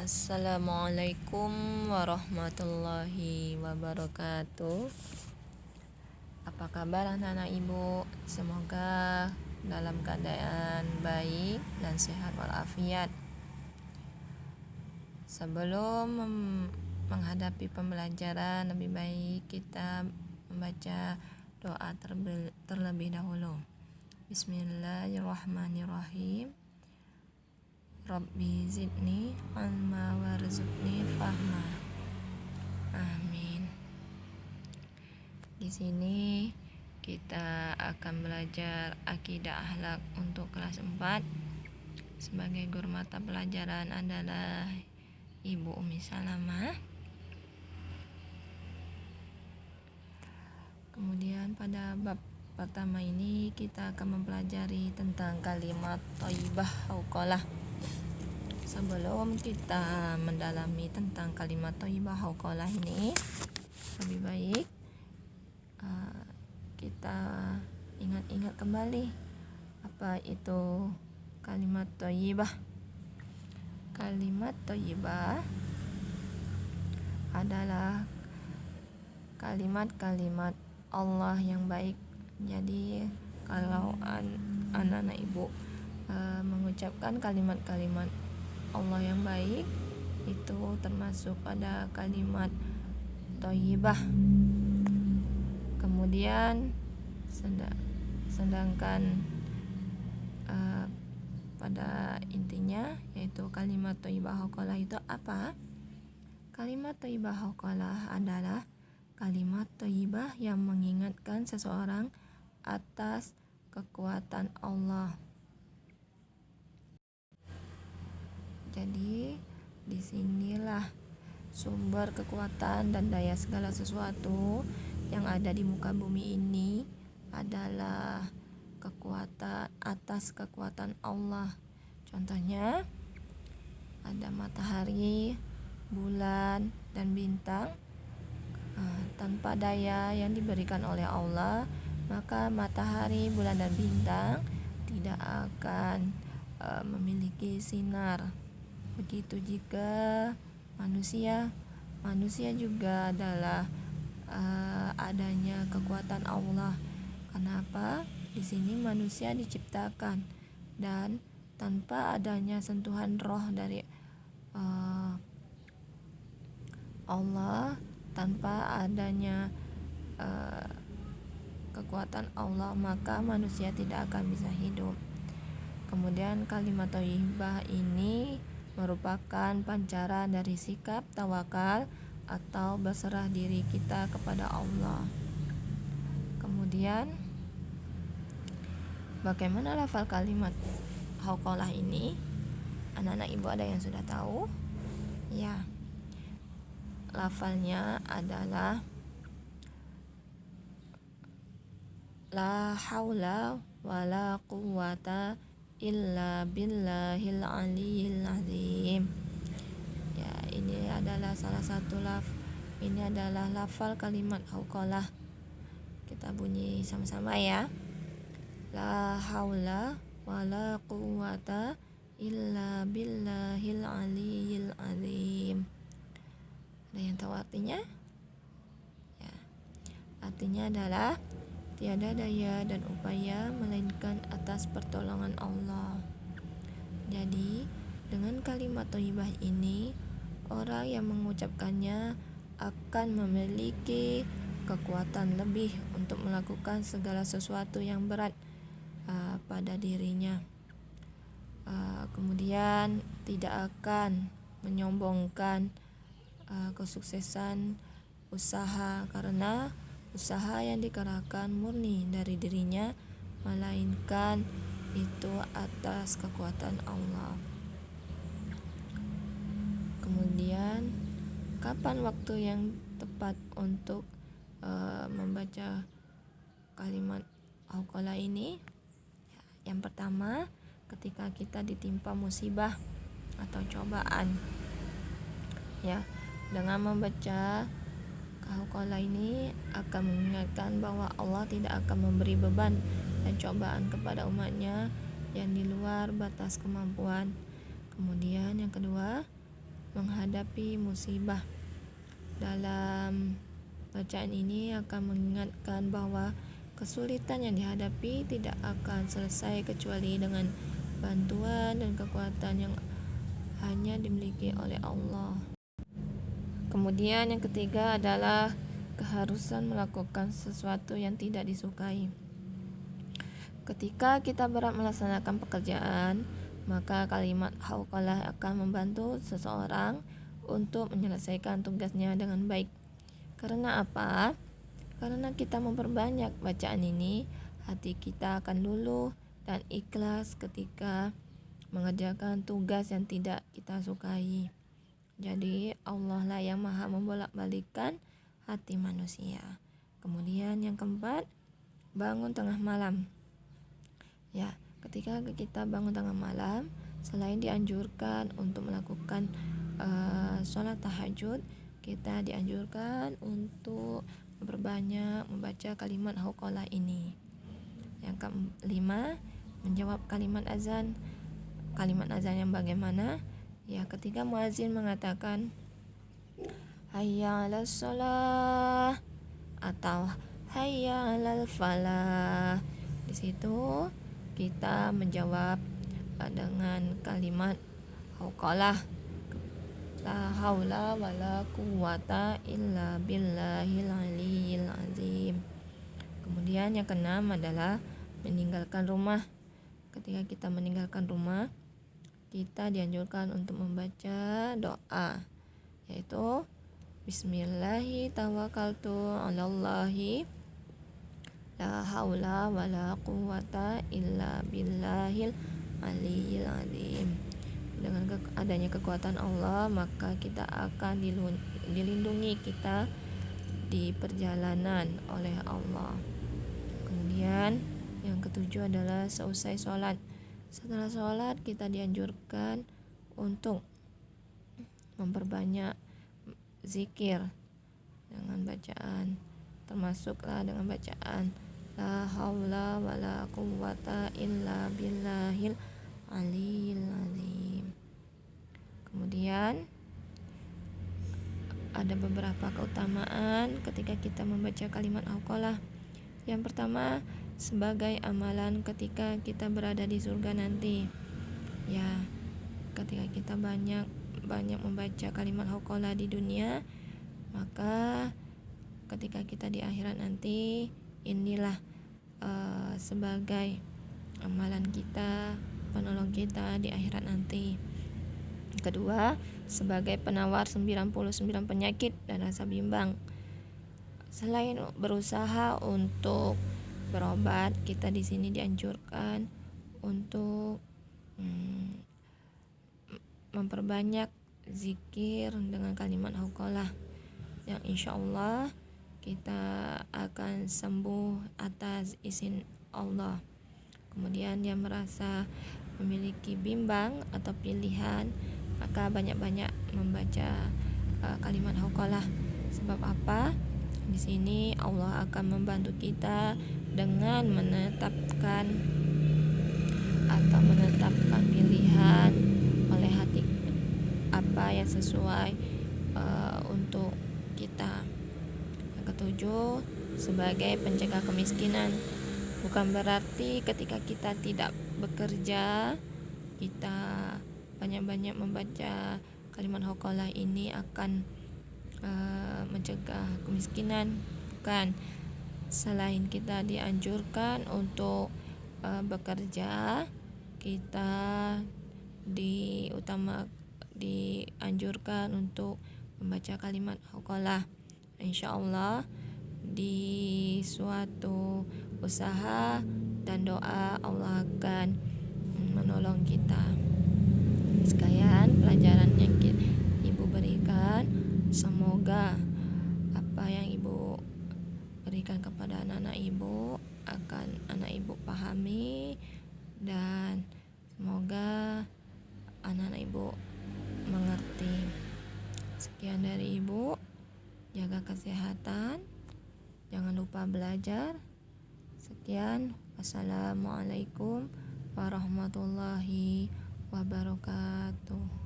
Assalamualaikum warahmatullahi wabarakatuh. Apa kabar anak-anak ibu? Semoga dalam keadaan baik dan sehat walafiat. Sebelum menghadapi pembelajaran, lebih baik kita membaca doa terlebih dahulu. Bismillahirrahmanirrahim. Rabbi zidni ilma warzuqni fahma. Amin. Di sini kita akan belajar akidah akhlak untuk kelas 4. Sebagai guru mata pelajaran adalah Ibu Umi Salamah. Kemudian pada bab pertama ini kita akan mempelajari tentang kalimat thayyibah hauqalah. Sebelum kita mendalami tentang kalimat thayyibah hauqalah ini, lebih baik kita ingat-ingat kembali apa itu kalimat thayyibah. Kalimat thayyibah adalah kalimat-kalimat Allah yang baik. Jadi kalau anak-anak ibu mengucapkan kalimat-kalimat Allah yang baik, itu termasuk pada kalimat thayyibah. Kemudian sedangkan pada intinya, yaitu kalimat thayyibah hauqalah itu apa? Kalimat thayyibah hauqalah adalah kalimat thayyibah yang mengingatkan seseorang atas kekuatan Allah. Jadi disinilah sumber kekuatan dan daya segala sesuatu yang ada di muka bumi ini adalah atas kekuatan Allah. Contohnya ada matahari, bulan, dan bintang. Tanpa daya yang diberikan oleh Allah, maka matahari, bulan, dan bintang tidak akan memiliki sinar. Begitu juga manusia juga adalah adanya kekuatan Allah. Kenapa? Di sini manusia diciptakan dan tanpa adanya sentuhan roh dari Allah, tanpa adanya kekuatan Allah, maka manusia tidak akan bisa hidup. Kemudian kalimat thayyibah ini merupakan pancaran dari sikap tawakal atau berserah diri kita kepada Allah. Kemudian bagaimana lafal kalimat hauqalah ini? Anak-anak ibu ada yang sudah tahu? Ya. Lafalnya adalah la haula wala quwwata illa billahil aliyil azim. Ya, ini adalah salah satu lafal kalimat hauqalah. Kita bunyi sama-sama ya. La haula wala quwwata illa billahil aliyil azim. Ada yang tahu artinya? Ya. Artinya adalah tiada daya dan upaya melainkan atas pertolongan Allah. Jadi, dengan kalimat thayyibah ini, orang yang mengucapkannya akan memiliki kekuatan lebih untuk melakukan segala sesuatu yang berat pada dirinya. Kemudian tidak akan menyombongkan kesuksesan usaha, karena usaha yang dikerahkan murni dari dirinya, melainkan itu atas kekuatan Allah. Kemudian kapan waktu yang tepat untuk membaca kalimat hauqalah ini? Yang pertama, ketika kita ditimpa musibah atau cobaan. Ya, dengan membaca hauqalah ini akan mengingatkan bahwa Allah tidak akan memberi beban dan cobaan kepada umatnya yang di luar batas kemampuan. Kemudian yang kedua, menghadapi musibah. Dalam bacaan ini akan mengingatkan bahwa kesulitan yang dihadapi tidak akan selesai kecuali dengan bantuan dan kekuatan yang hanya dimiliki oleh Allah. Kemudian yang ketiga adalah keharusan melakukan sesuatu yang tidak disukai. Ketika kita berat melaksanakan pekerjaan, maka kalimat hauqalah akan membantu seseorang untuk menyelesaikan tugasnya dengan baik. Karena apa? Karena kita memperbanyak bacaan ini, hati kita akan luluh dan ikhlas ketika mengerjakan tugas yang tidak kita sukai. Jadi Allah lah yang maha membolak-balikkan hati manusia. Kemudian yang keempat, bangun tengah malam. Ya, ketika kita bangun tengah malam, selain dianjurkan untuk melakukan sholat tahajud, kita dianjurkan untuk memperbanyak membaca kalimat hauqalah ini. Yang kelima, menjawab kalimat azan. Kalimat azan yang bagaimana? Ya, ketika muazin mengatakan hayya 'alas shalah atau hayya 'alal falah, di situ kita menjawab dengan kalimat hauqalah, la haula wala quwata illa billahil aliyyil azim. Kemudian yang keenam adalah meninggalkan rumah. Ketika kita meninggalkan rumah, kita dianjurkan untuk membaca doa, yaitu bismillahi tawakkaltu 'alallahi la haula wala quwata illa billahil aliyyil azim. Dengan adanya kekuatan Allah, maka kita akan dilindungi kita di perjalanan oleh Allah. Kemudian yang ketujuh adalah seusai sholat. Setelah sholat, kita dianjurkan untuk memperbanyak zikir dengan bacaan, termasuklah dengan bacaan la haula wala quwata illa billahil aliyyil azim. Kemudian ada beberapa keutamaan ketika kita membaca kalimat hauqalah. Yang pertama, sebagai amalan ketika kita berada di surga nanti. Ya, ketika kita banyak membaca kalimat hauqalah di dunia, maka ketika kita di akhirat nanti, inilah sebagai amalan kita, penolong kita di akhirat nanti. Kedua, sebagai penawar 99 penyakit dan rasa bimbang. Selain berusaha untuk berobat, kita di sini dianjurkan untuk memperbanyak zikir dengan kalimat hauqalah, yang insya Allah kita akan sembuh atas izin Allah. Kemudian yang merasa memiliki bimbang atau pilihan, maka banyak-banyak membaca kalimat hauqalah. Sebab apa? Di sini Allah akan membantu kita dengan menetapkan pilihan oleh hati apa yang sesuai untuk kita. Yang ketujuh, sebagai pencegah kemiskinan. Bukan berarti ketika kita tidak bekerja, kita banyak-banyak membaca kalimat hauqalah ini akan mencegah kemiskinan. Bukan. Selain kita dianjurkan untuk bekerja, kita dianjurkan untuk membaca kalimat hauqalah. Insya Allah di suatu usaha dan doa Allah akan menolong kita. Sekalian pelajaran yang Ibu berikan, semoga apa yang Ibu berikan kepada anak-anak Ibu akan anak Ibu pahami, dan semoga anak-anak Ibu mengerti. Sekian dari Ibu, jaga kesehatan, jangan lupa belajar. Sekian, wassalamualaikum warahmatullahi wabarakatuh.